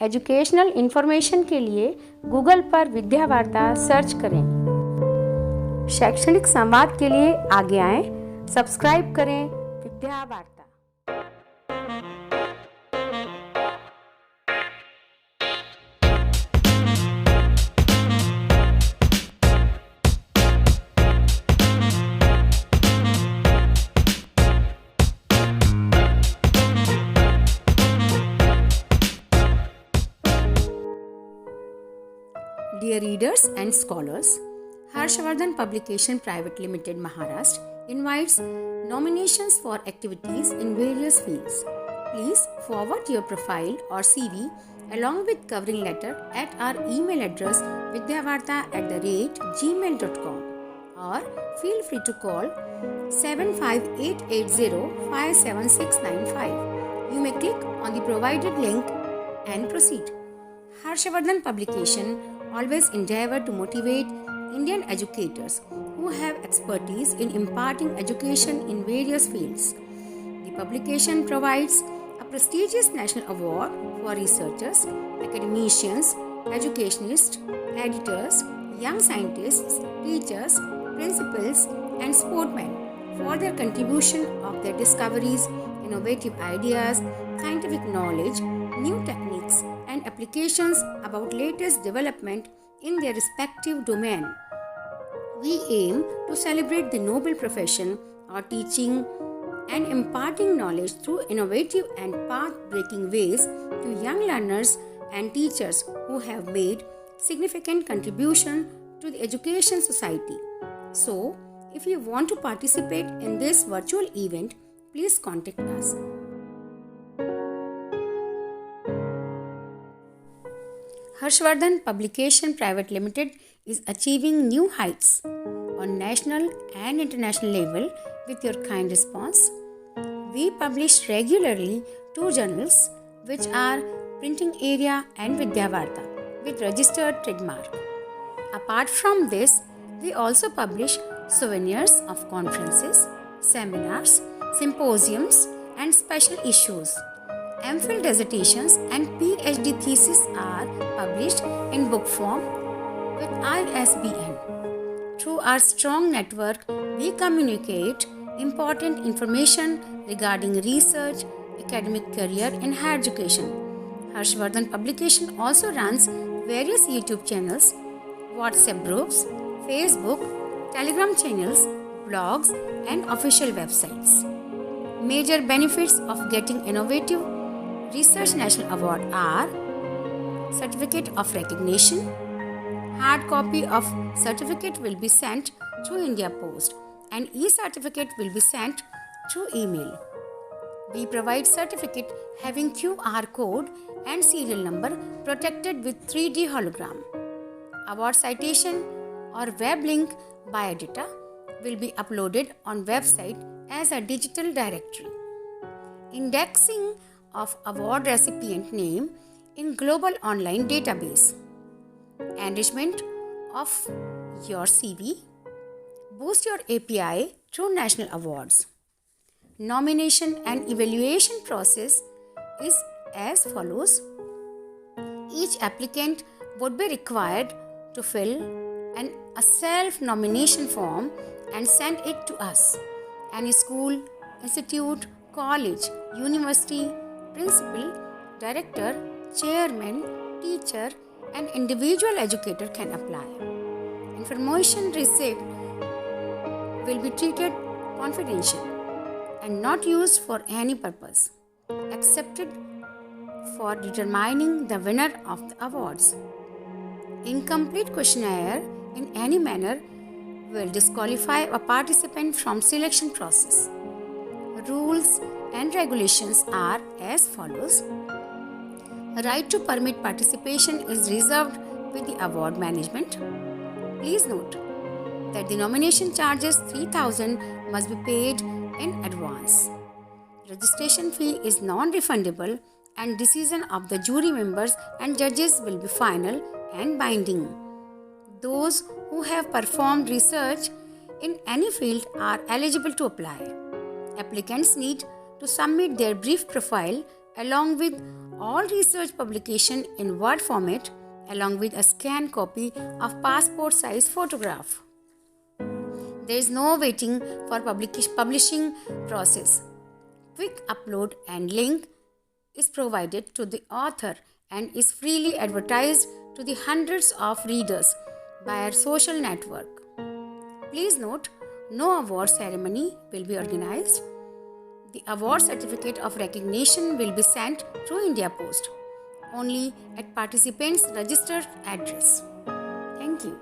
Educational information के लिए Google पर विद्या वार्ता सर्च करें। शैक्षणिक संवाद के लिए आगे आएं, सब्सक्राइब करें विद्या वार्ता। Dear readers and scholars, Harshvardhan Publication Private Limited Maharashtra invites nominations for activities in various fields. Please forward your profile or CV along with covering letter at our email address vidyavarta@gmail.com or feel free to call 75880 You may click on the provided link and proceed. Harshvardhan Publication always endeavor to motivate Indian educators who have expertise in imparting education in various fields. The publication provides a prestigious national award for researchers, academicians, educationists, editors, young scientists, teachers, principals, and sportsmen for their contribution of their discoveries, innovative ideas, scientific knowledge, new techniques, and applications about latest development in their respective domain. We aim to celebrate the noble profession of teaching and imparting knowledge through innovative and path-breaking ways to young learners and teachers who have made significant contribution to the education society. So, if you want to participate in this virtual event, please contact us. Harshvardhan Publication Private Limited is achieving new heights on national and international level with your kind response. We publish regularly 2 journals which are Printing Area and Vidya Varta with registered trademark. Apart from this, we also publish souvenirs of conferences, seminars, symposiums and special issues. MPhil dissertations and PhD theses are published in book form with ISBN. Through our strong network, we communicate important information regarding research, academic career in higher education. Harshvardhan Publication also runs various YouTube channels, WhatsApp groups, Facebook, Telegram channels, blogs, and official websites. Major benefits of getting innovative Research National Award are Certificate of Recognition. Hard copy of certificate will be sent through India Post and e-certificate will be sent through email. We provide certificate having QR code and serial number protected with 3D hologram. Award citation or web link biodata will be uploaded on website as a digital directory. Indexing of award recipient name in global online database. Enrichment of your CV. Boost your API through national awards. Nomination and evaluation process is as follows. Each applicant would be required to fill a self-nomination form and send it to us. Any school, institute, college, university, principal, director, chairman, teacher, and individual educator can apply. Information received will be treated confidential and not used for any purpose, excepted for determining the winner of the awards. Incomplete questionnaire in any manner will disqualify a participant from selection process. Rules and regulations are as follows. Right to permit participation is reserved with the award management. Please note that the nomination charges 3,000 must be paid in advance. Registration fee is non-refundable and decision of the jury members and judges will be final and binding. Those who have performed research in any field are eligible to apply. Applicants need to submit their brief profile along with All research publication in Word format along with a scanned copy of passport size photograph. There is no waiting for publishing process. Quick upload and link is provided to the author and is freely advertised to the hundreds of readers by our social network. Please note, no award ceremony will be organized. The award certificate of recognition will be sent through India Post only at participants' registered address. Thank you.